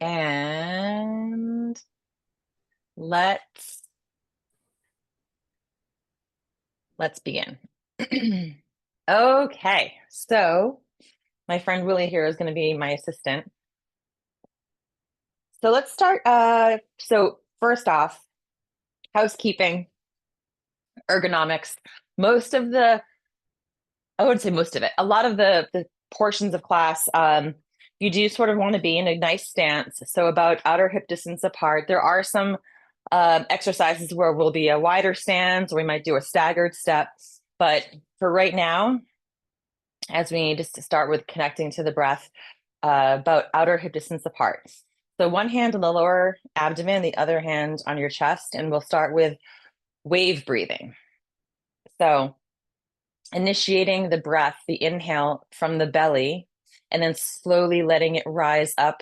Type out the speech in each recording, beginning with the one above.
And let's begin. Okay, so my friend Willie here is going to be my assistant. So let's start. So first off, housekeeping, ergonomics. Most of the, I wouldn't say most of it, a lot of the portions of class, you do sort of want to be in a nice stance. So about outer hip distance apart. There are some exercises where we'll be a wider stance, or we might do a staggered step. But for right now, as we need to start with connecting to the breath, about outer hip distance apart. So one hand on the lower abdomen, the other hand on your chest, and we'll start with wave breathing. So initiating the breath, the inhale from the belly, and then slowly letting it rise up,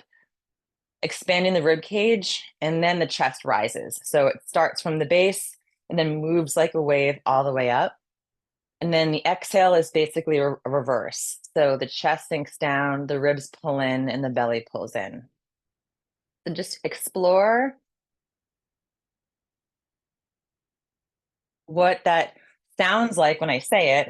expanding the rib cage, and then the chest rises. So it starts from the base and then moves like a wave all the way up. And then the exhale is basically a reverse. So the chest sinks down, the ribs pull in, and the belly pulls in. So just explore what that sounds like when I say it,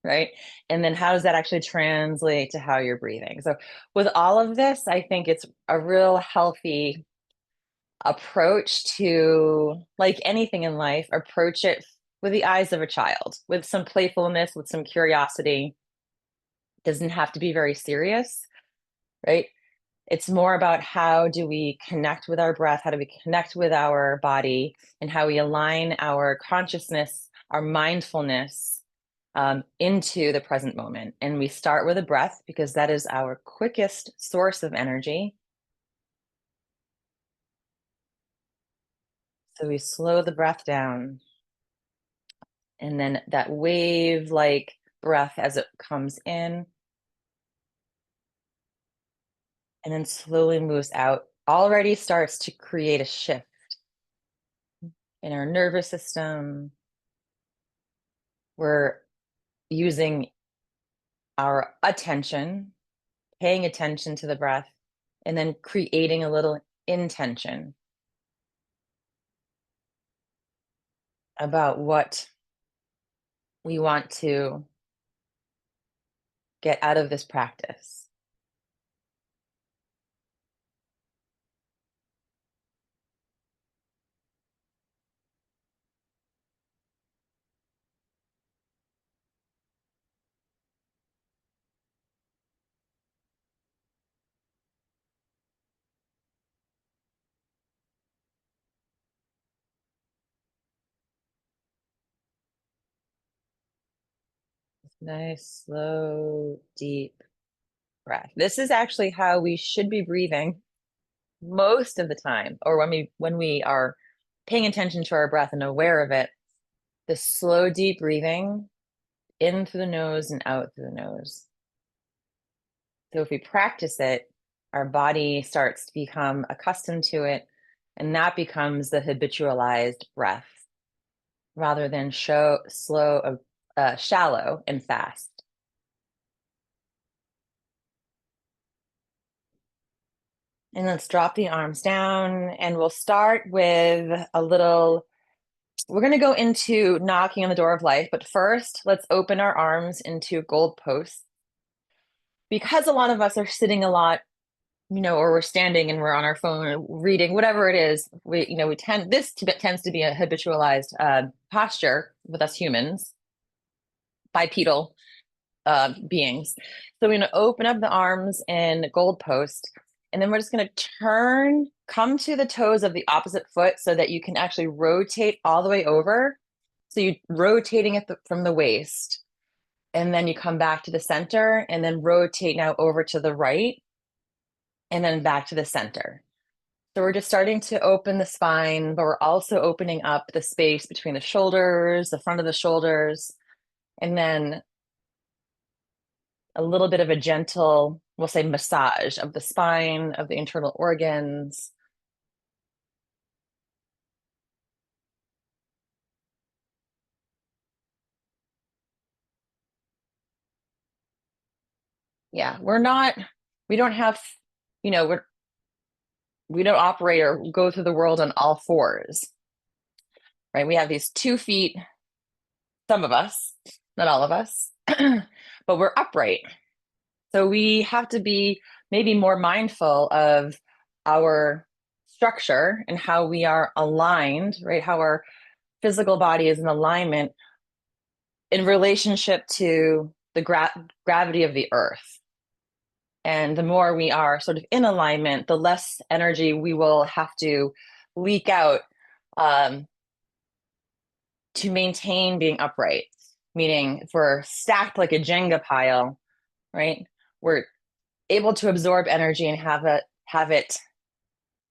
right? And then how does that actually translate to how you're breathing? So with all of this, I think it's a real healthy approach to, like anything in life, approach it with the eyes of a child, with some playfulness, with some curiosity. It doesn't have to be very serious, right? It's more about how do we connect with our breath, how do we connect with our body, and how we align our consciousness, our mindfulness into the present moment. And we start with a breath because that is our quickest source of energy. So we slow the breath down, and then that wave like breath as it comes in and then slowly moves out, already starts to create a shift in our nervous system. We're using our attention, paying attention to the breath, and then creating a little intention about what we want to get out of this practice. Nice, slow, deep breath. This is actually how we should be breathing most of the time, or when we are paying attention to our breath and aware of it. The slow, deep breathing in through the nose and out through the nose. So if we practice it, our body starts to become accustomed to it, and that becomes the habitualized breath rather than shallow and fast. And let's drop the arms down, and we'll start with a little, we're going to go into knocking on the door of life, but first let's open our arms into gold posts. Because a lot of us are sitting a lot, or we're standing and we're on our phone reading, whatever it is, tends to be a habitualized posture with us humans, bipedal beings. So we're going to open up the arms in gold post, and then we're just going to come to the toes of the opposite foot so that you can actually rotate all the way over. So you're rotating it from the waist, and then you come back to the center, and then rotate now over to the right, and then back to the center. So we're just starting to open the spine, but we're also opening up the space between the shoulders, the front of the shoulders, and then a little bit of a gentle, we'll say, massage of the spine, of the internal organs. Yeah, we don't have, you know, We don't operate or go through the world on all fours, right? We have these 2 feet, some of us, not all of us, but we're upright. So we have to be maybe more mindful of our structure and how we are aligned, right? How our physical body is in alignment in relationship to the gravity of the earth. And the more we are sort of in alignment, the less energy we will have to leak out um, to maintain being upright. Meaning, if we're stacked like a Jenga pile, right? We're able to absorb energy and have it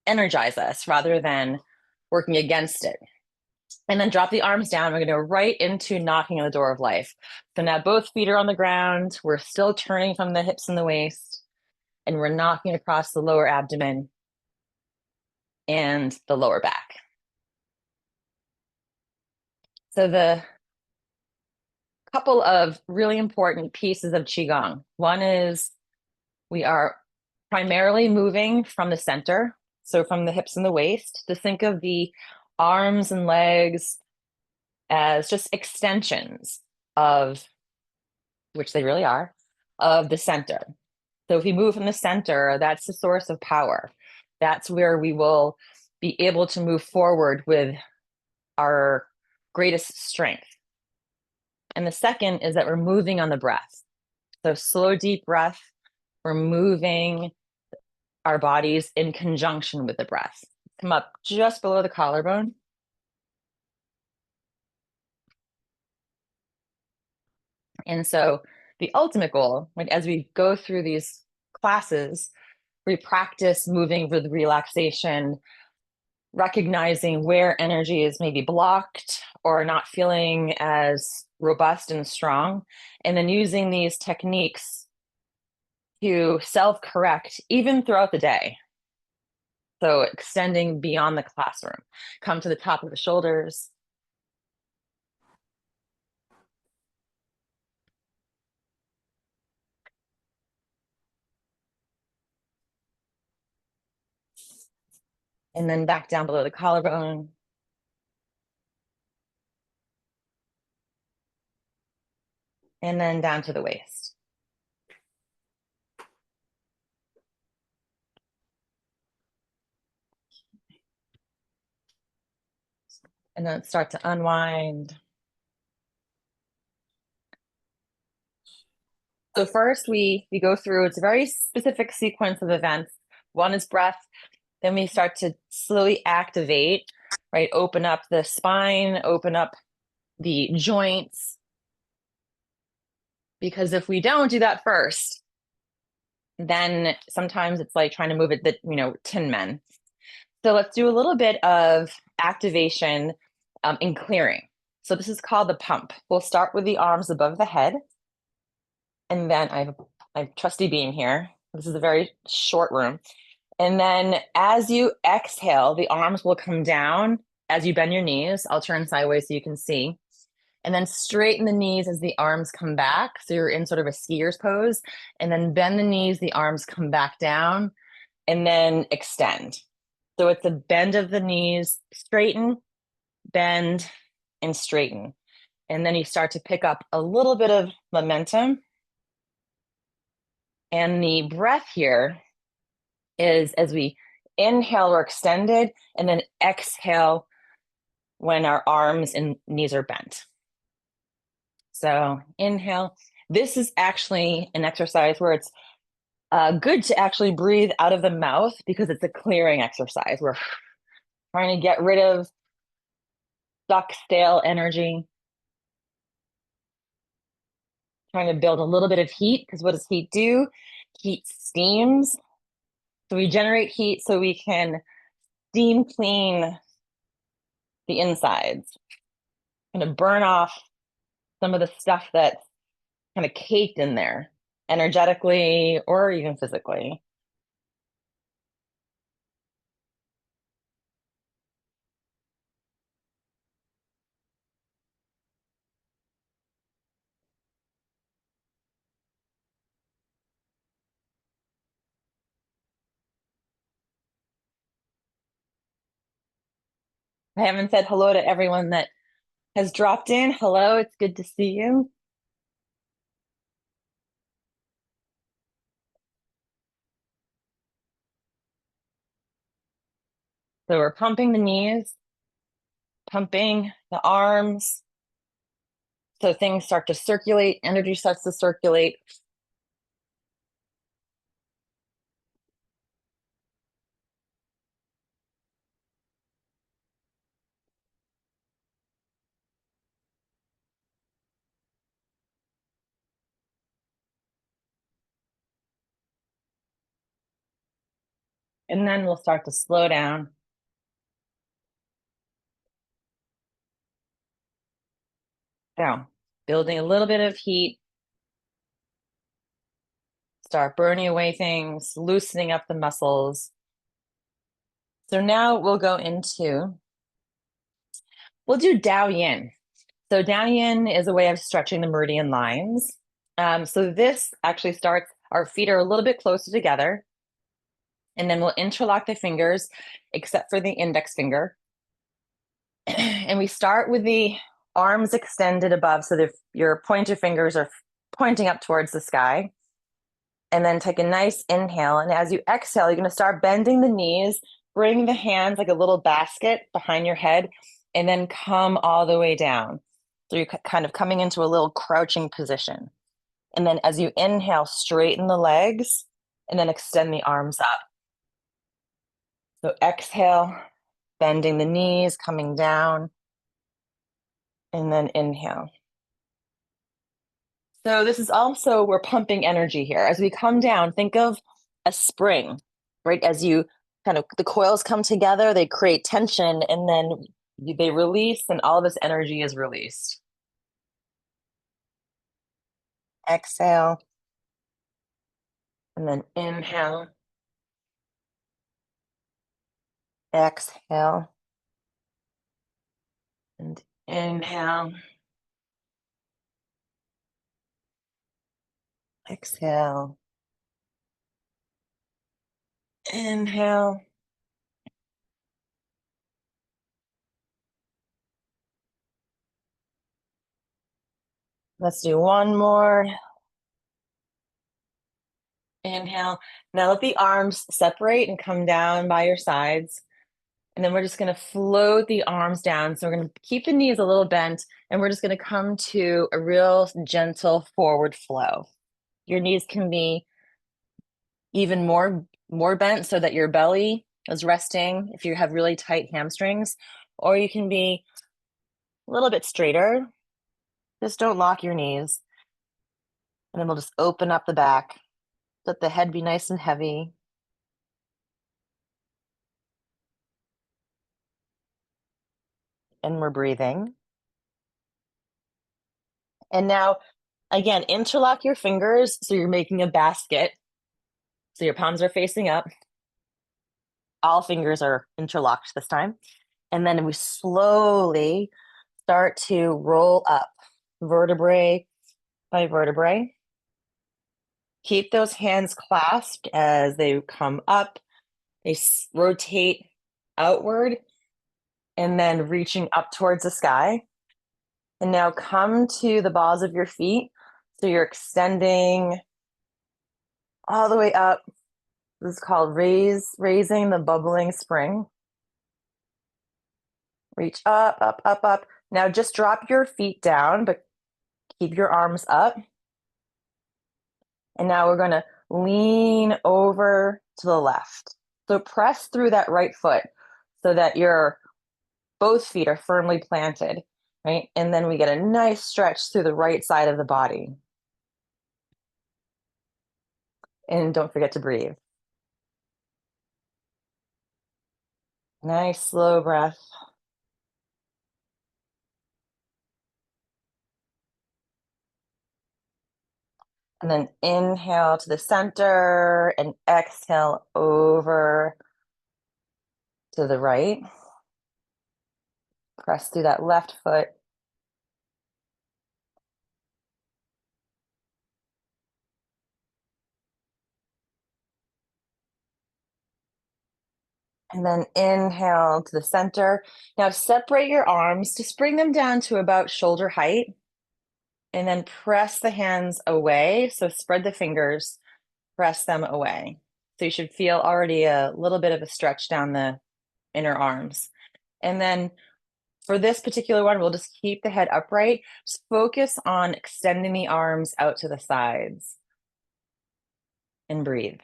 energize us rather than working against it. And then drop the arms down. We're going to go right into knocking on the door of life. So now both feet are on the ground. We're still turning from the hips and the waist, and we're knocking across the lower abdomen and the lower back. So the couple of really important pieces of Qigong. One is we are primarily moving from the center, so from the hips and the waist, to think of the arms and legs as just extensions of, which they really are, of the center. So if we move from the center, that's the source of power. That's where we will be able to move forward with our greatest strength. And the second is that we're moving on the breath. So slow, deep breath. We're moving our bodies in conjunction with the breath. Come up just below the collarbone. And so the ultimate goal, like as we go through these classes, we practice moving with relaxation, recognizing where energy is maybe blocked or not feeling as robust and strong, and then using these techniques to self-correct even throughout the day. So extending beyond the classroom, come to the top of the shoulders. And then back down below the collarbone. And then down to the waist. And then start to unwind. So first we go through, it's a very specific sequence of events. One is breath, then we start to slowly activate, right? Open up the spine, open up the joints. Because if we don't do that first, then sometimes it's like trying to move it, Tin Men. So let's do a little bit of activation in clearing. So this is called the pump. We'll start with the arms above the head. And then I have trusty beam here. This is a very short room. And then as you exhale, the arms will come down as you bend your knees. I'll turn sideways so you can see. And then straighten the knees as the arms come back. So you're in sort of a skier's pose. And then bend the knees, the arms come back down, and then extend. So it's a bend of the knees, straighten, bend, and straighten. And then you start to pick up a little bit of momentum. And the breath here is as we inhale, we're extended, and then exhale when our arms and knees are bent. So inhale. This is actually an exercise where it's good to actually breathe out of the mouth because it's a clearing exercise. We're trying to get rid of stuck, stale energy, trying to build a little bit of heat because what does heat do? Heat steams. So we generate heat so we can steam clean the insides, kind of burn off some of the stuff that's kind of caked in there, energetically or even physically. I haven't said hello to everyone that has dropped in. Hello, it's good to see you. So we're pumping the knees, pumping the arms. So things start to circulate, energy starts to circulate. And then we'll start to slow down. Down, building a little bit of heat, start burning away things, loosening up the muscles. So now we'll do Dao Yin. So Dao Yin is a way of stretching the meridian lines. So this actually starts, our feet are a little bit closer together, and then we'll interlock the fingers, except for the index finger. And we start with the arms extended above, so your pointer fingers are pointing up towards the sky. And then take a nice inhale. And as you exhale, you're going to start bending the knees, bring the hands like a little basket behind your head, and then come all the way down. So you're kind of coming into a little crouching position. And then as you inhale, straighten the legs and then extend the arms up. So exhale, bending the knees, coming down, and then inhale. So this is also, we're pumping energy here. As we come down, think of a spring, right? As you kind of, the coils come together, they create tension, and then they release, and all of this energy is released. Exhale, and then inhale. Exhale, and inhale. Exhale, inhale. Let's do one more. Inhale. Now let the arms separate and come down by your sides. And then we're just going to float the arms down. So we're going to keep the knees a little bent, and we're just going to come to a real gentle forward flow. Your knees can be even more bent so that your belly is resting if you have really tight hamstrings, or you can be a little bit straighter. Just don't lock your knees. And then we'll just open up the back. Let the head be nice and heavy. And we're breathing. And now, again, interlock your fingers so you're making a basket. So your palms are facing up. All fingers are interlocked this time. And then we slowly start to roll up vertebrae by vertebrae. Keep those hands clasped as they come up. They rotate outward and then reaching up towards the sky. And now come to the balls of your feet. So you're extending all the way up. This is called raising the bubbling spring. Reach up, up, up, up. Now just drop your feet down, but keep your arms up. And now we're going to lean over to the left. So press through that right foot so that your both feet are firmly planted, right? And then we get a nice stretch through the right side of the body. And don't forget to breathe. Nice slow breath. And then inhale to the center and exhale over to the right. Press through that left foot. And then inhale to the center. Now separate your arms, just bring them down to about shoulder height. And then press the hands away. So spread the fingers, press them away. So you should feel already a little bit of a stretch down the inner arms. And then for this particular one, we'll just keep the head upright. Just focus on extending the arms out to the sides. And breathe.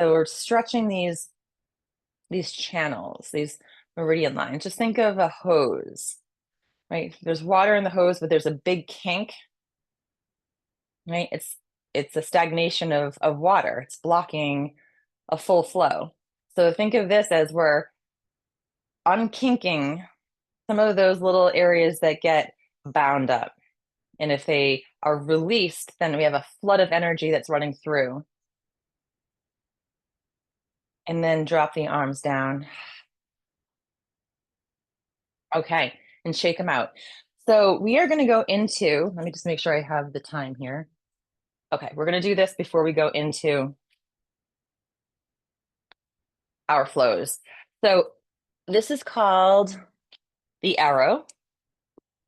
So we're stretching these channels, these meridian lines. Just think of a hose, right? There's water in the hose, but there's a big kink, right? It's a stagnation of water. It's blocking a full flow. So think of this as we're unkinking some of those little areas that get bound up. And if they are released, then we have a flood of energy that's running through. And then drop the arms down. Okay, and shake them out. So we are going to go into, let me just make sure I have the time here. Okay, we're going to do this before we go into our flows. So this is called the arrow,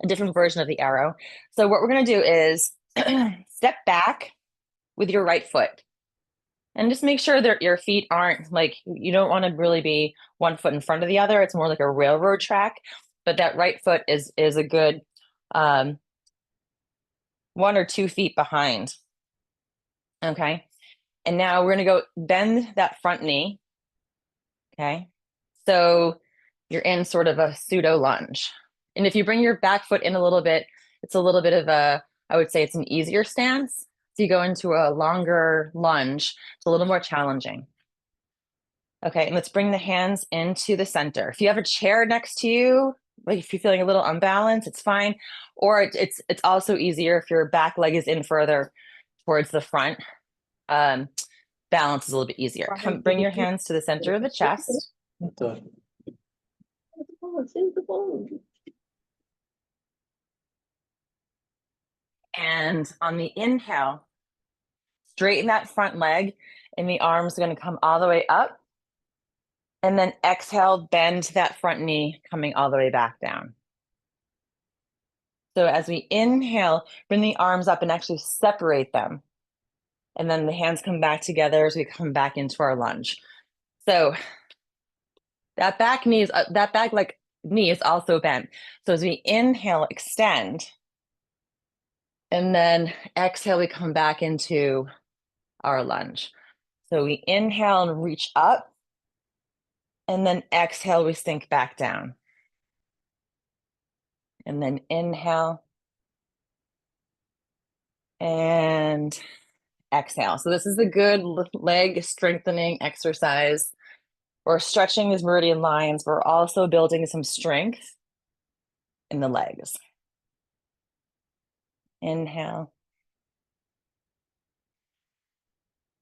a different version of the arrow. So what we're going to do is step back with your right foot and just make sure that your feet aren't like, you don't want to really be one foot in front of the other. It's more like a railroad track, but that right foot is a good 1 or 2 feet behind. Okay. And now we're going to go bend that front knee. Okay. So you're in sort of a pseudo lunge. And if you bring your back foot in a little bit, it's a little bit of I would say it's an easier stance. So you go into a longer lunge. It's a little more challenging. Okay. And let's bring the hands into the center. If you have a chair next to you, like if you're feeling a little unbalanced, it's fine. Or it's also easier if your back leg is in further towards the front. Balance is a little bit easier. Bring your hands to the center of the chest. And on the inhale, straighten that front leg and the arms are going to come all the way up. And then exhale, bend that front knee coming all the way back down. So as we inhale, bring the arms up and actually separate them. And then the hands come back together as we come back into our lunge. So that back knee is also bent. So as we inhale, extend. And then exhale, we come back into our lunge. So we inhale and reach up. And then exhale, we sink back down. And then inhale. And exhale. So this is a good leg strengthening exercise. We're stretching these meridian lines. We're also building some strength in the legs. Inhale.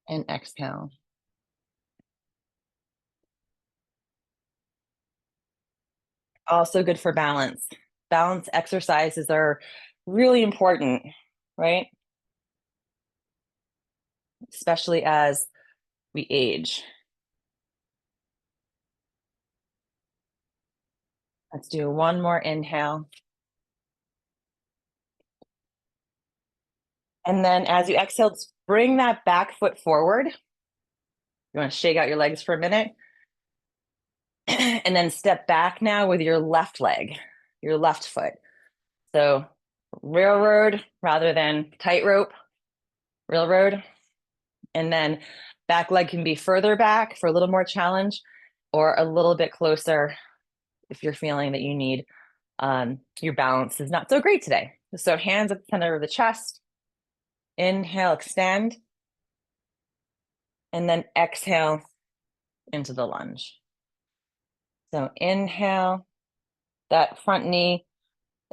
And exhale. Also good for balance. Balance exercises are really important, right? Especially as we age. Let's do one more inhale. And then as you exhale, bring that back foot forward. You want to shake out your legs for a minute. And then step back now with your left leg, your left foot. So railroad rather than tightrope, railroad. And then back leg can be further back for a little more challenge or a little bit closer if you're feeling that you need, your balance is not so great today. So hands at the center of the chest. Inhale, extend. And then exhale into the lunge. So inhale, that front knee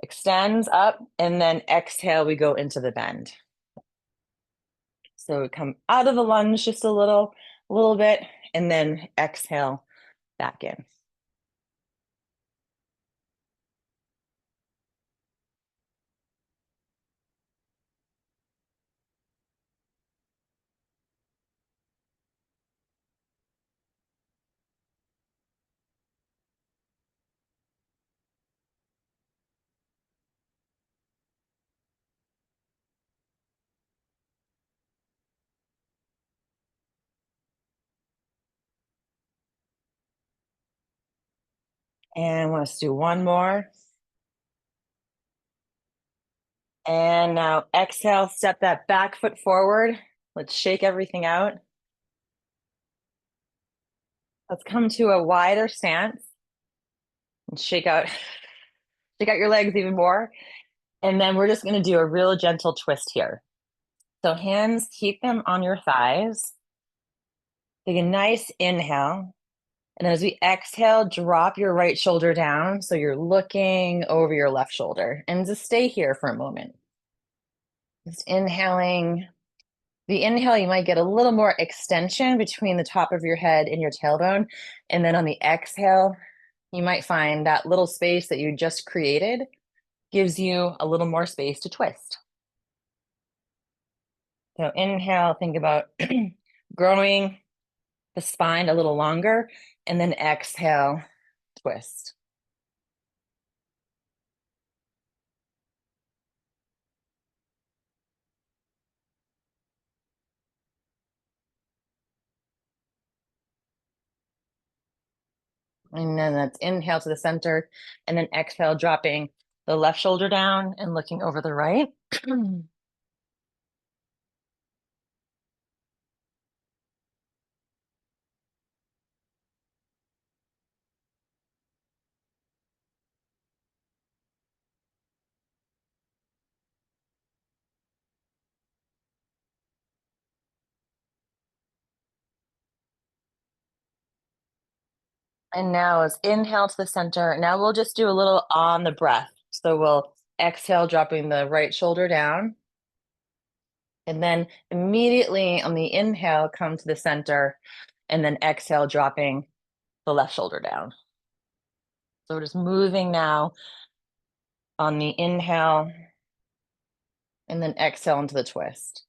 extends up, and then exhale, we go into the bend. So we come out of the lunge just a little bit, and then exhale back in. And let's do one more. And now exhale, step that back foot forward. Let's shake everything out. Let's come to a wider stance and shake out your legs even more. And then we're just going to do a real gentle twist here. So hands, keep them on your thighs. Take a nice inhale. And then as we exhale, drop your right shoulder down. So you're looking over your left shoulder and just stay here for a moment. Just inhaling. The inhale, you might get a little more extension between the top of your head and your tailbone. And then on the exhale, you might find that little space that you just created gives you a little more space to twist. So inhale, think about growing the spine a little longer, and then exhale, twist. And then that's inhale to the center, and then exhale, dropping the left shoulder down and looking over the right. And now is inhale to the center. Now we'll just do a little on the breath. So we'll exhale, dropping the right shoulder down. And then immediately on the inhale, come to the center. And then exhale, dropping the left shoulder down. So we're just moving now on the inhale and then exhale into the twist.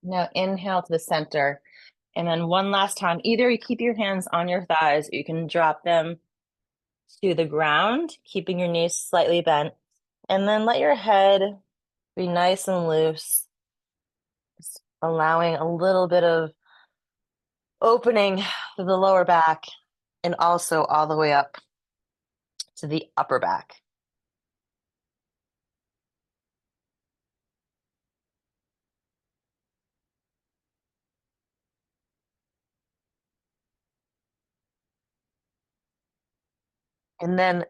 Now inhale to the center. And then one last time, either you keep your hands on your thighs or you can drop them to the ground, keeping your knees slightly bent. And then let your head be nice and loose, just allowing a little bit of opening to the lower back and also all the way up to the upper back. And then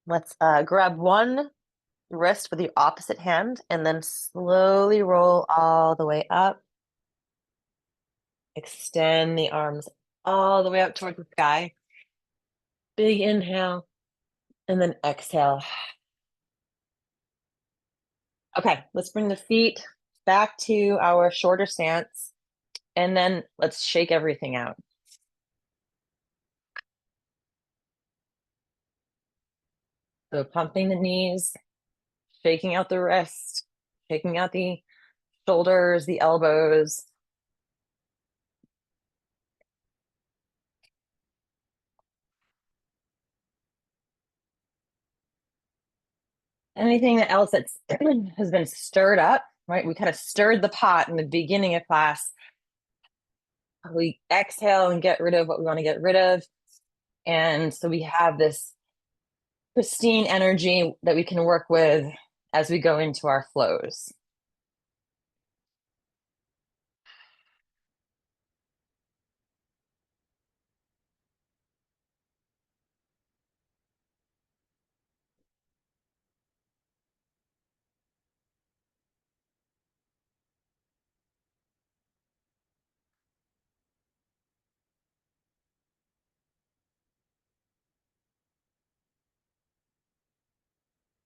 let's grab one wrist with the opposite hand and then slowly roll all the way up. Extend the arms all the way up towards the sky. Big inhale and then exhale. Okay, let's bring the feet back to our shorter stance and then let's shake everything out. So pumping the knees, shaking out the wrists, shaking out the shoulders, the elbows. Anything else that's has been stirred up, right? We kind of stirred the pot in the beginning of class. We exhale and get rid of what we want to get rid of. And so we have this pristine energy that we can work with as we go into our flows.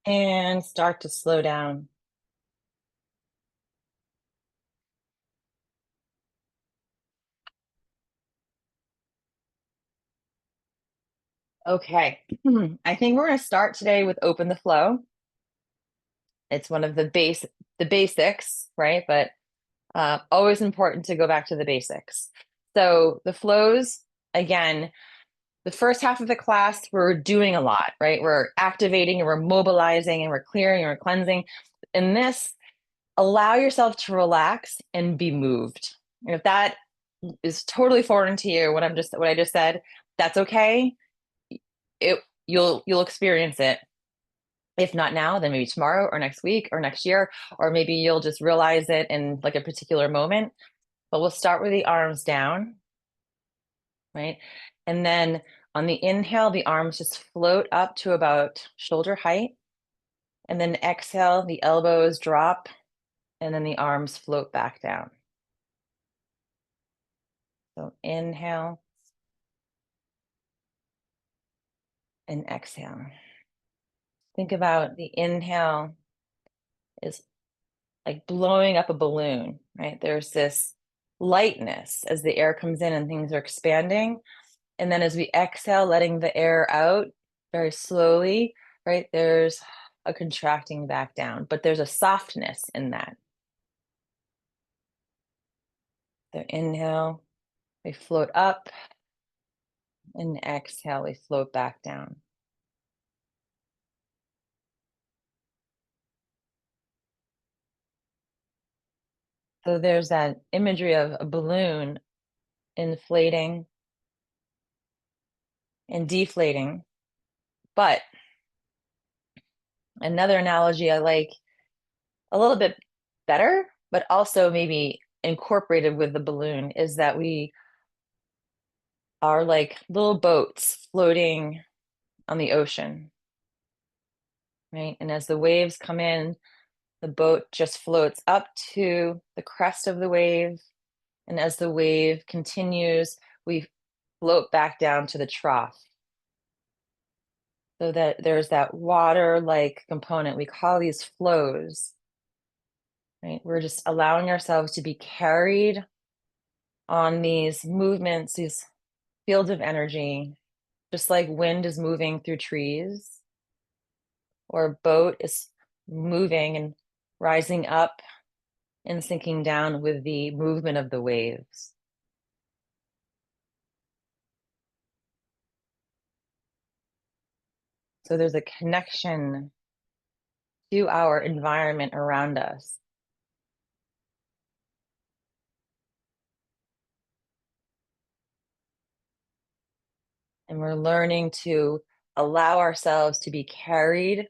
And start to slow down. Okay. I think we're going to start today with open the flow. It's one of the basics, right? But always important to go back to the basics. So the flows, again, the first half of the class, we're doing a lot, right? We're activating and we're mobilizing and we're clearing and we're cleansing. In this, allow yourself to relax and be moved. And if that is totally foreign to you, what I just said, that's okay. You'll experience it. If not now, then maybe tomorrow or next week or next year, or maybe you'll just realize it in like a particular moment. But we'll start with the arms down, right? And then on the inhale, the arms just float up to about shoulder height. And then exhale, the elbows drop, and then the arms float back down. So inhale and exhale. Think about the inhale is like blowing up a balloon, right? There's this lightness as the air comes in and things are expanding. And then as we exhale, letting the air out very slowly, right? There's a contracting back down, but there's a softness in that. So inhale, we float up, and exhale, we float back down. So there's that imagery of a balloon inflating and deflating. But another analogy I like a little bit better, but also maybe incorporated with the balloon is that we are like little boats floating on the ocean, right? And as the waves come in, the boat just floats up to the crest of the wave. And as the wave continues, we float back down to the trough. So that there's that water-like component. We call these flows, right? We're just allowing ourselves to be carried on these movements, these fields of energy, just like wind is moving through trees, or a boat is moving and rising up and sinking down with the movement of the waves. So there's a connection to our environment around us. And we're learning to allow ourselves to be carried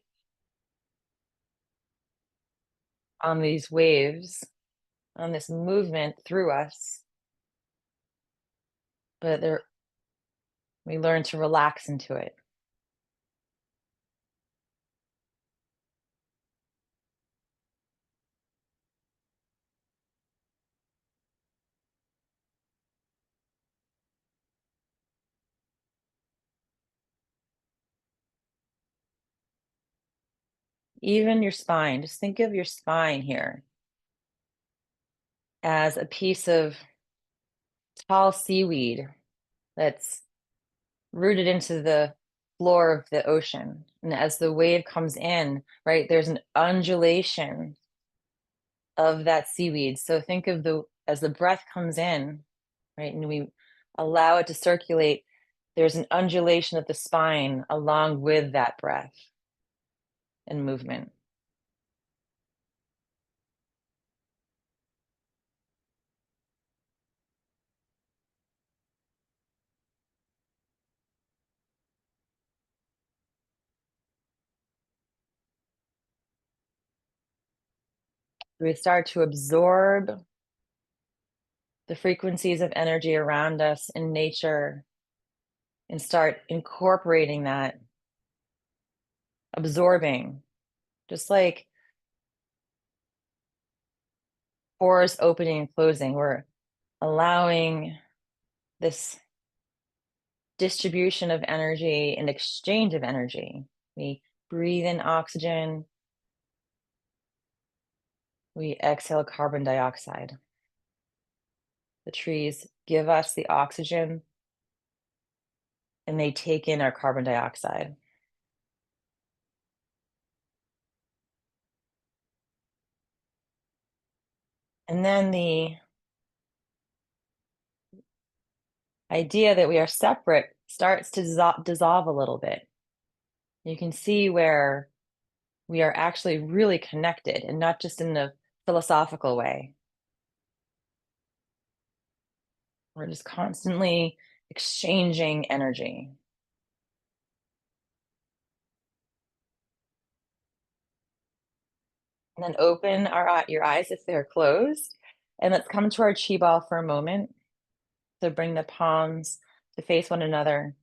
on these waves, on this movement through us. But there, we learn to relax into it. Even your spine, just think of your spine here as a piece of tall seaweed that's rooted into the floor of the ocean. And as the wave comes in, right, there's an undulation of that seaweed. So think of as the breath comes in, right, and we allow it to circulate, there's an undulation of the spine along with that breath and movement. We start to absorb the frequencies of energy around us in nature and start incorporating that, absorbing, just like pores opening and closing. We're allowing this distribution of energy and exchange of energy. We breathe in oxygen, we exhale carbon dioxide. The trees give us the oxygen and they take in our carbon dioxide. And then the idea that we are separate starts to dissolve a little bit. You can see where we are actually really connected and not just in a philosophical way. We're just constantly exchanging energy. And then open your eyes if they're closed. And let's come to our chi ball for a moment. So bring the palms to face one another.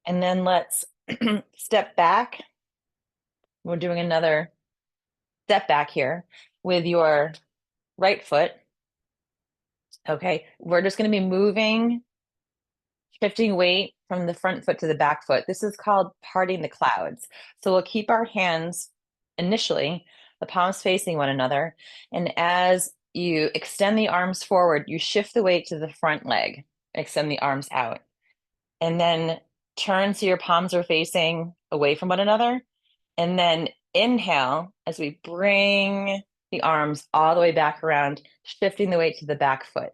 And then let's step back. We're doing another step back here with your right foot. Okay, we're just going to be moving, shifting weight from the front foot to the back foot. This is called parting the clouds. So we'll keep our hands initially, the palms facing one another. And as you extend the arms forward, you shift the weight to the front leg, extend the arms out. And then turn so your palms are facing away from one another. And then inhale as we bring the arms all the way back around, shifting the weight to the back foot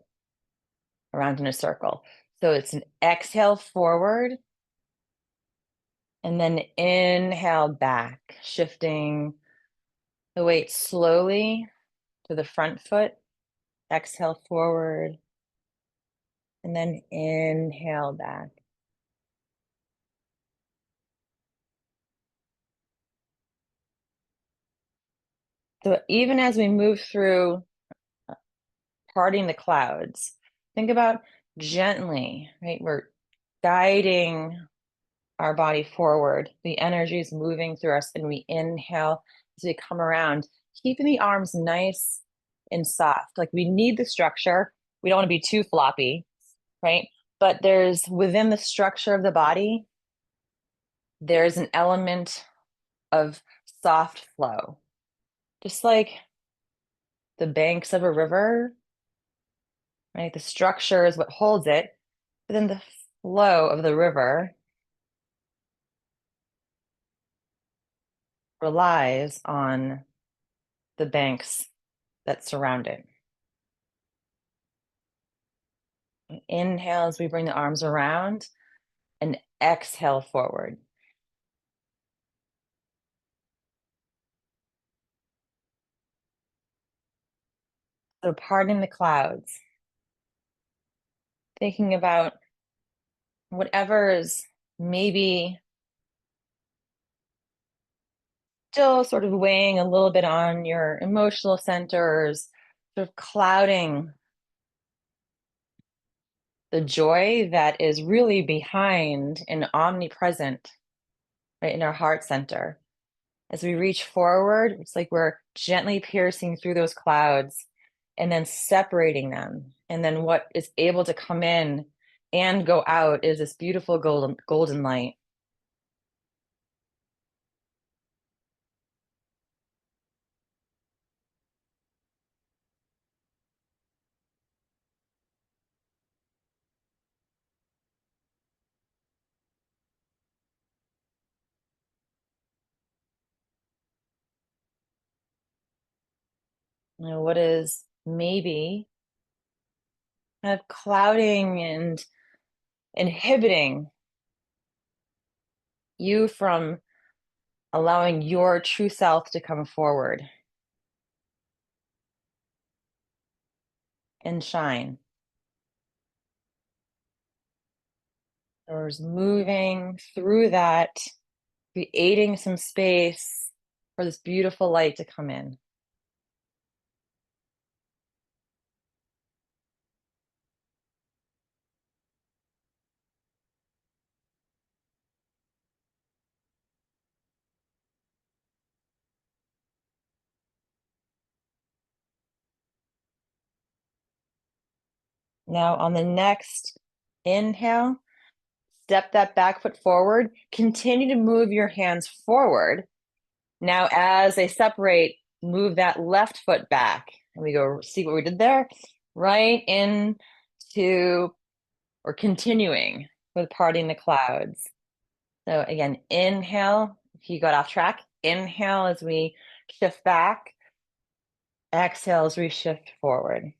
around in a circle. So it's an exhale forward and then inhale back, shifting the weight slowly to the front foot. Exhale forward and then inhale back. So even as we move through parting the clouds, think about gently, right? We're guiding our body forward. The energy is moving through us, and we inhale as we come around, keeping the arms nice and soft. Like we need the structure. We don't want to be too floppy, right? But there's within the structure of the body, there's an element of soft flow, just like the banks of a river, right? The structure is what holds it, but then the flow of the river relies on the banks that surround it. Inhale as we bring the arms around and exhale forward. So parting the clouds, thinking about whatever is maybe still sort of weighing a little bit on your emotional centers, sort of clouding the joy that is really behind and omnipresent right in our heart center. As we reach forward, it's like we're gently piercing through those clouds and then separating them. And then what is able to come in and go out is this beautiful golden light. You know, what is maybe kind of clouding and inhibiting you from allowing your true self to come forward and shine. Or is moving through that, creating some space for this beautiful light to come in. Now, on the next inhale, Step that back foot forward. Continue to move your hands forward. Now, as they separate, move that left foot back. And we go, see what we did there? Right into, or continuing with parting the clouds. So again, inhale, if you got off track, inhale as we shift back, exhale as we shift forward.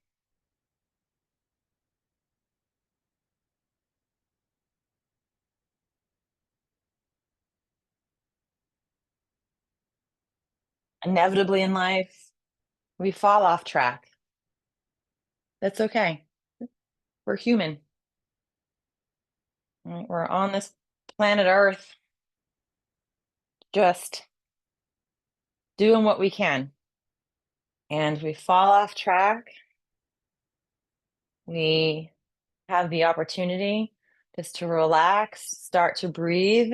Inevitably in life, we fall off track. That's okay. We're human. Right? We're on this planet Earth just doing what we can. And we fall off track. We have the opportunity just to relax, start to breathe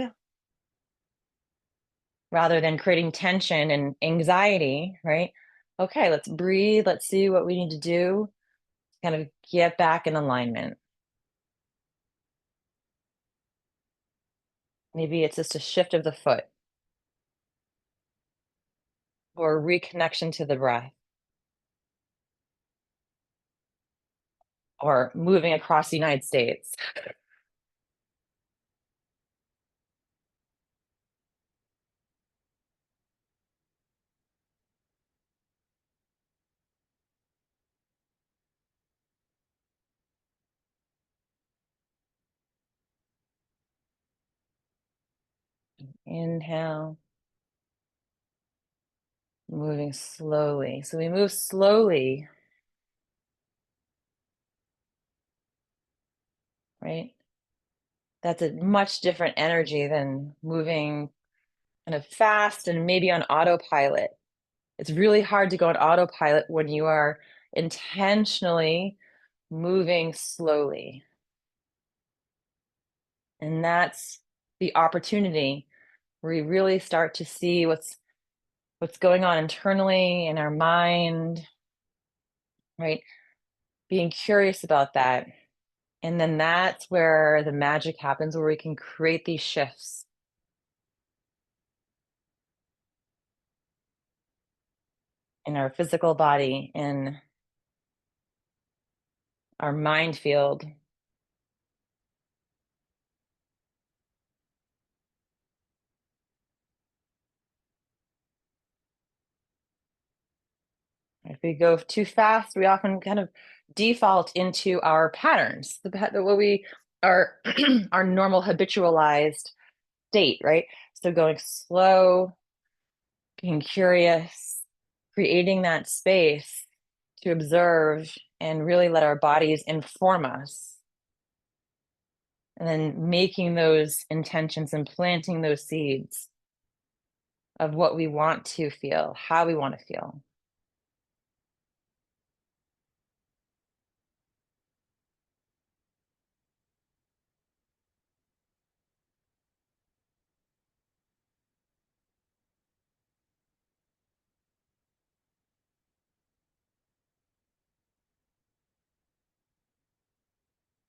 rather than creating tension and anxiety, right? Okay, let's breathe. Let's see what we need to do to kind of get back in alignment. Maybe it's just a shift of the foot or reconnection to the breath or moving across the United States. Inhale, moving slowly. So we move slowly, right? That's a much different energy than moving kind of fast and maybe on autopilot. It's really hard to go on autopilot when you are intentionally moving slowly. And that's the opportunity where we really start to see what's going on internally in our mind, right? Being curious about that. And then that's where the magic happens, where we can create these shifts in our physical body, in our mind field. If we go too fast, we often kind of default into our patterns, what we are our normal habitualized state, right? So going slow, being curious, creating that space to observe and really let our bodies inform us. And then making those intentions and planting those seeds of what we want to feel, how we want to feel.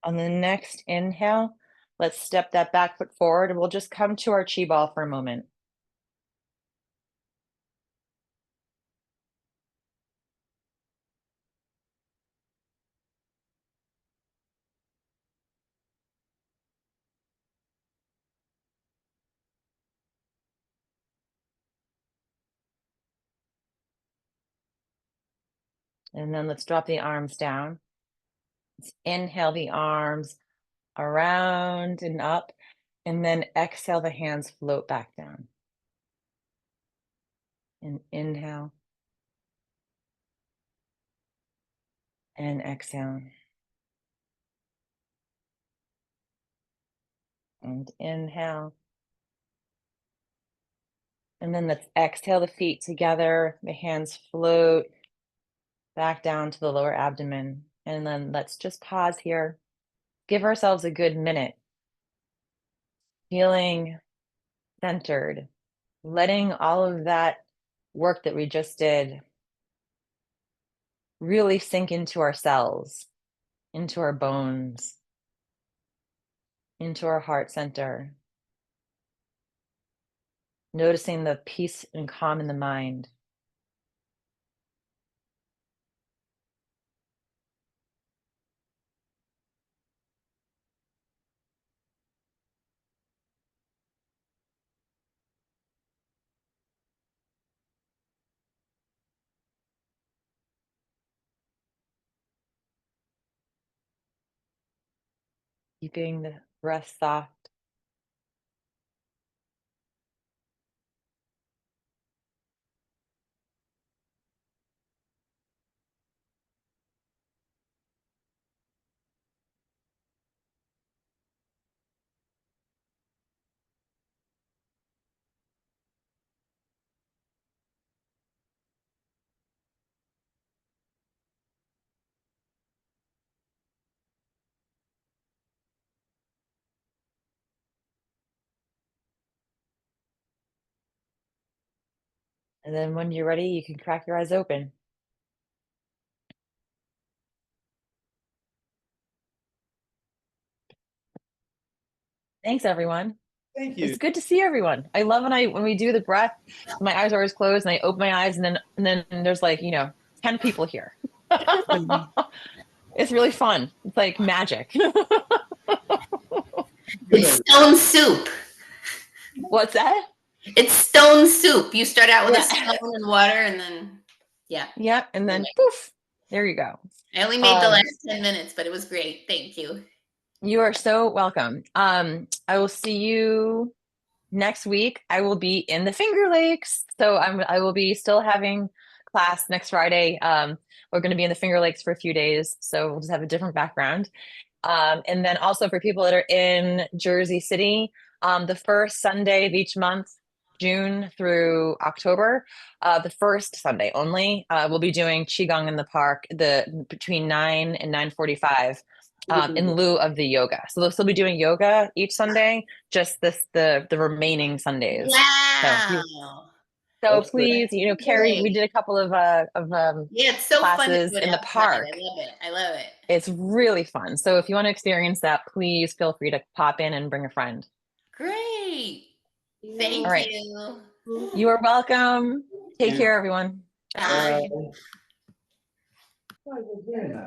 On the next inhale, let's step that back foot forward and we'll just come to our chi ball for a moment. And then let's drop the arms down. Let's inhale the arms around and up, and then exhale, the hands float back down. And inhale and exhale. And inhale. And then let's exhale the feet together. The hands float back down to the lower abdomen. And then let's just pause here. Give ourselves a good minute. Feeling centered, letting all of that work that we just did really sink into our cells, into our bones, into our heart center, noticing the peace and calm in the mind. Keeping the breath soft. And then when you're ready, you can crack your eyes open. Thanks, everyone. Thank you. It's good to see everyone. I love when we do the breath, my eyes are always closed and I open my eyes and then there's like, 10 people here. It's really fun. It's like magic. It's stone soup. What's that? It's stone soup. You start out with Yeah. a stone and water and then, yeah. Yep. And then poof, there you go. I only made the last 10 minutes, but it was great. Thank you. You are so welcome. I will see you next week. I will be in the Finger Lakes. So I will be still having class next Friday. We're going to be in the Finger Lakes for a few days. So we'll just have a different background. And then also for people that are in Jersey City, the first Sunday of each month, June through October, the first Sunday only, we'll be doing QiGong in the park between 9 and 9:45 in lieu of the yoga. So they'll still be doing yoga each Sunday, just the remaining Sundays. Wow. So please, Carrie, we Great. did a couple of Yeah, it's so fun to classes do it in the outside. park. I love it. I love it. It's really fun. So if you want to experience that, please feel free to pop in and bring a friend. Great. Thank All right. you. You are welcome. Take care, everyone. Bye. Bye.